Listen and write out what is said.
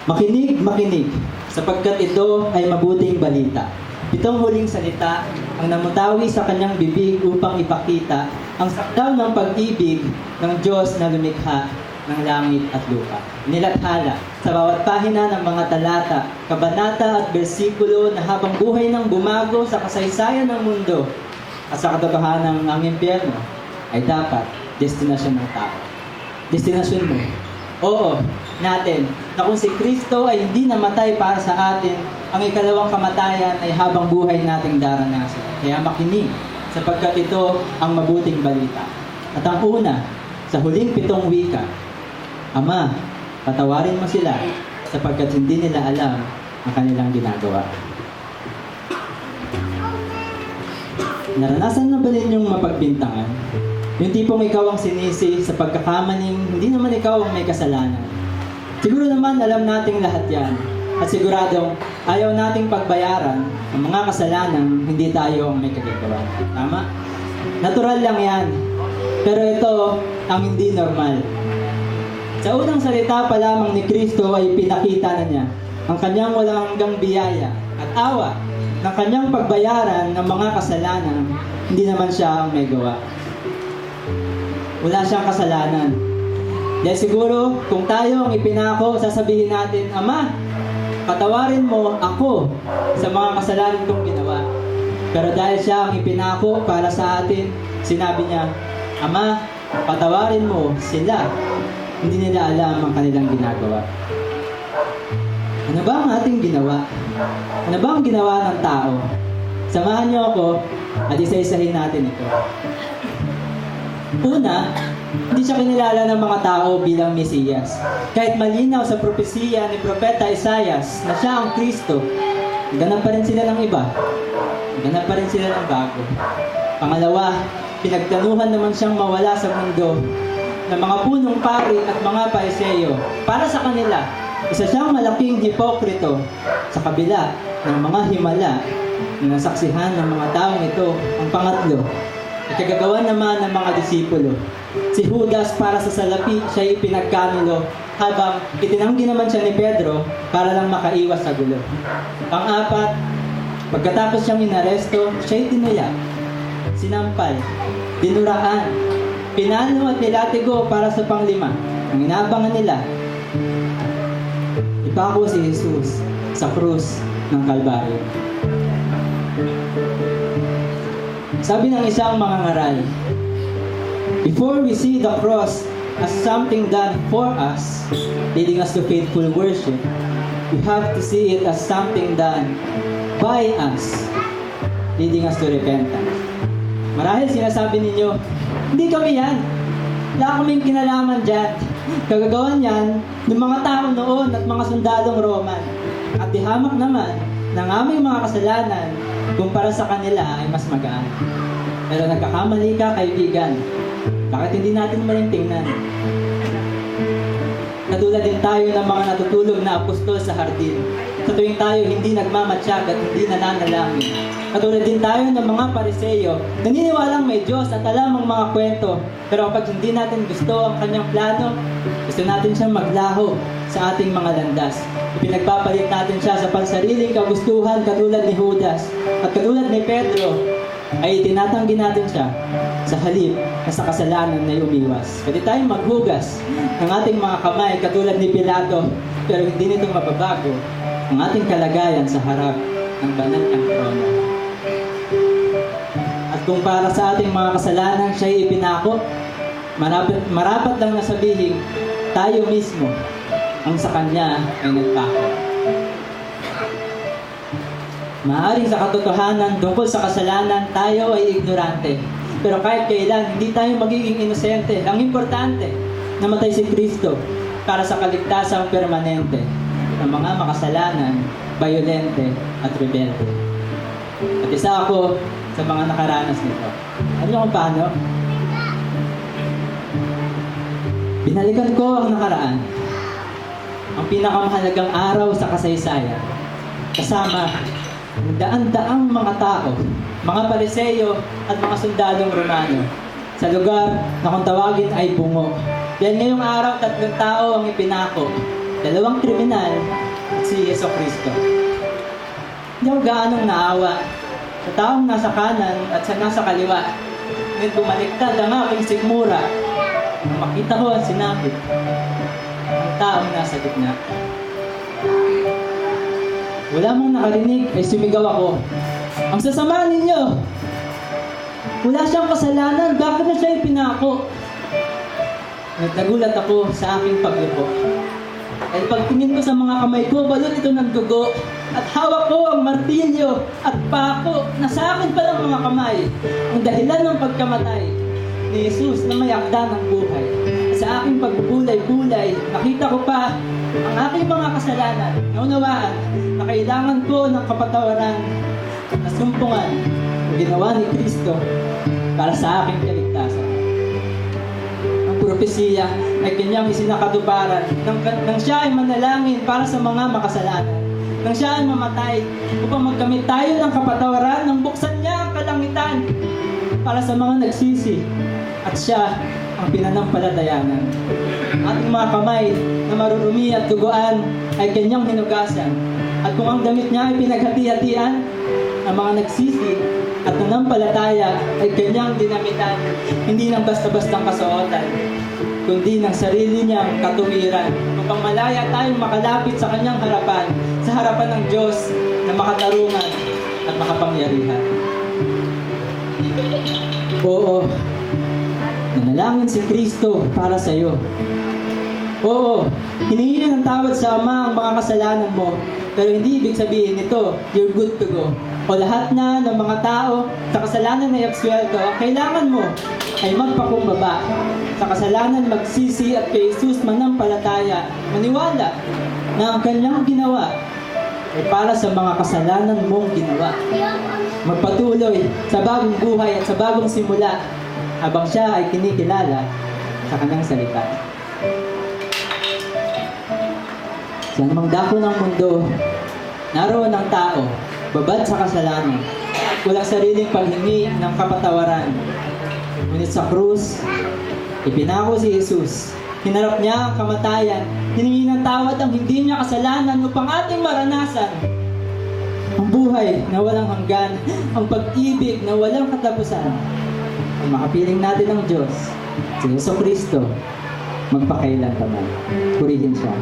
Makinig, makinig, sapagkat ito ay mabuting balita. Itong huling salita ang namutawi sa kanyang bibig upang ipakita ang sakdal ng pag-ibig ng Diyos na lumikha ng langit at lupa. Nilathala sa bawat pahina ng mga talata, kabanata at bersikulo na habang buhay nang bumago sa kasaysayan ng mundo at sa katotohanan ng impyerno ay dapat destinasyon ng tao. Destinasyon mo. Oo, natin, na kung si Kristo ay hindi namatay para sa atin, ang ikalawang kamatayan ay habang buhay nating daranasan. Kaya makinig, sapagkat ito ang mabuting balita. At ang una, sa huling 7 wika, Ama, patawarin mo sila, sapagkat hindi nila alam ang kanilang ginagawa. Naranasan na ba ninyong mapagbintangan? Yung tipong ikaw ang sinisi sa pagkakamaling hindi naman ikaw ang may kasalanan. Siguro naman alam nating lahat yan. At siguradong ayaw nating pagbayaran ang mga kasalanan hindi tayo ang may kagagawa. Tama? Natural lang yan. Pero ito ang hindi normal. Sa unang salita pa lamang ni Kristo ay pinakita na niya ang kanyang walang hanggang biyaya at awa ng kanyang pagbayaran ng mga kasalanan, hindi naman siya ang may gawa. Wala siyang kasalanan. Dahil siguro, kung tayo ang ipinako, sasabihin natin, Ama, patawarin mo ako sa mga kasalanan kong ginawa. Pero dahil siya ang ipinako para sa atin, sinabi niya, Ama, patawarin mo sila. Hindi nila alam ang kanilang ginagawa. Ano ba ang ating ginawa? Ano ba ang ginawa ng tao? Samahan niyo ako at isa-isahin natin ito. Una, hindi siya kinilala ng mga tao bilang Mesiyas. Kahit malinaw sa propesiya ni Propeta Isaias na siya ang Kristo, ganap pa rin sila ng iba. Ganap pa rin sila ng bago. Pangalawa, pinagtanuhan naman siyang mawala sa mundo ng mga punong pari at mga pariseyo. Para sa kanila, isa siyang malaking hipokrito sa kabila ng mga himala na nasaksihan ng mga taong ito. Ang pangatlo, ikagagawa naman ng mga disipulo. Si Judas para sa salapi, siya ipinagkanulo, habang itinanggi naman siya ni Pedro para lang makaiwas sa gulo. Pang-apat, pagkatapos siyang inaresto, siya itinuya, sinampal, dinuraan, pinalo at nilatigo para sa panglima. Ang inaabangan nila, ipako si Jesus sa krus ng Kalbaryo. Sabi ng isang mangangaral, before we see the cross as something done for us, leading us to faithful worship, we have to see it as something done by us, leading us to repentance. Marahil sinasabi ninyo, hindi kami yan. Wala kaming kinalaman dyan. Kagagawan yan ng mga tao noon at mga sundalong Roman. At dihamak naman ng aming mga kasalanan kumpara sa kanila ay mas magaan. Pero nagkakamali ka, kaibigan. Bakit hindi natin maling tingnan? Katulad din tayo ng mga natutulog na apostol sa hardin. Sa tuwing tayo hindi nagmamatsyag at hindi nananalangin. Katulad din tayo ng mga pariseyo, naniniwalang may Diyos at alam ang mga kwento. Pero kapag hindi natin gusto ang kanyang plano, gusto natin siyang maglaho sa ating mga landas. Ipinagpapalit natin siya sa pansariling kagustuhan katulad ni Judas at katulad ni Pedro, ay itinatanggi natin siya sa halip na sa kasalanan na umiwas. Pwede tayong maghugas ng ating mga kamay katulad ni Pilato, pero hindi nito mababago ang ating kalagayan sa harap ng banal ng trono. At kung para sa ating mga kasalanan siya'y ipinako, marapat lang na sabihin, tayo mismo ang sa Kanya ay nagpako. Maaaring sa katotohanan tungkol sa kasalanan, tayo ay ignorante. Pero kahit kailan, hindi tayo magiging inosente. Ang importante, namatay si Kristo para sa kaligtasang permanente ng mga makasalanan, bayolente at rebelde. At isa ako sa mga nakaranas nito. Alam niyo kung paano? Binalikan ko ang nakaraan. Ang pinakamahalagang araw sa kasaysayan. Kasama ang daan-daang mga tao, mga pariseyo at mga sundalong Romano sa lugar na kung tawagin ay bungo. Dahil ngayong araw, 3 tao ang ipinako. dalawang kriminal at si Yeso Cristo. Hindi ako gaanong naawa sa taong nasa kanan at sa nasa kaliwa. Ngunit bumaliktad ang aking sigmura nang makita ko ang sinapit ng taong nasa gitna. Wala mong nakarinig ay sumigaw ako, "Ang sasama ninyo! Wala siyang kasalanan, bakit na siya ipinako?" Nagulat ako sa aking paglupo. At pagtingin ko sa mga kamay ko, balot ito ng dugo. At hawak ko ang martilyo at pako na sa akin palang mga kamay. Ang dahilan ng pagkamatay ni Jesus na may akda ng buhay. At sa aking pagbubulay-bulay, nakita ko pa ang aking mga kasalanan. Naunawaan na kailangan ko ng kapatawaran at nasumpungan ang ginawa ni Kristo para sa aking kaligtasan. Propesiya ay kanyang isinakatuparan nang siya ay manalangin para sa mga makasalanan. Nang siya ay mamatay upang magkamit tayo ng kapatawaran nang buksan niya ang kalangitan para sa mga nagsisi at siya ang pinanampalatayanan. Ating mga kamay na marurumi at duguan ay kanyang hinugasan at kung ang damit niya ay pinaghati-hatian, ang mga nagsisi at nanampalataya ay kanyang dinamitan, hindi ng basta-bastang kasuotan, kundi ng sarili niyang katuwiran, upang malaya tayong makalapit sa kanyang harapan, sa harapan ng Diyos na makatarungan at makapangyarihan. Oo, nanalangin si Kristo para sa iyo. Oo, hinihingi ng tawad sa Ama ang mga kasalanan mo, pero hindi ibig sabihin nito, you're good to go. O lahat na ng mga tao sa kasalanan na iabsuelto, ang kailangan mo ay magpakumbaba. Sa kasalanan magsisi at kay Jesus manampalataya, maniwala na ang kanyang ginawa ay para sa mga kasalanan mong ginawa. Magpatuloy sa bagong buhay at sa bagong simula habang siya ay kinikilala sa kanyang salita. Sa anumang dako ng mundo, naroon ang tao, babad sa kasalanan, walang sariling paghingi ng kapatawaran. Ngunit sa krus, ipinako si Jesus. Hinarap niya ang kamatayan, hiningi ng tawad ang hindi niya kasalanan upang ating maranasan ang buhay na walang hanggan, ang pag-ibig na walang katapusan. Ang makapiling natin ng Diyos, si Yeso Cristo, magpakailanman. Purihin siya.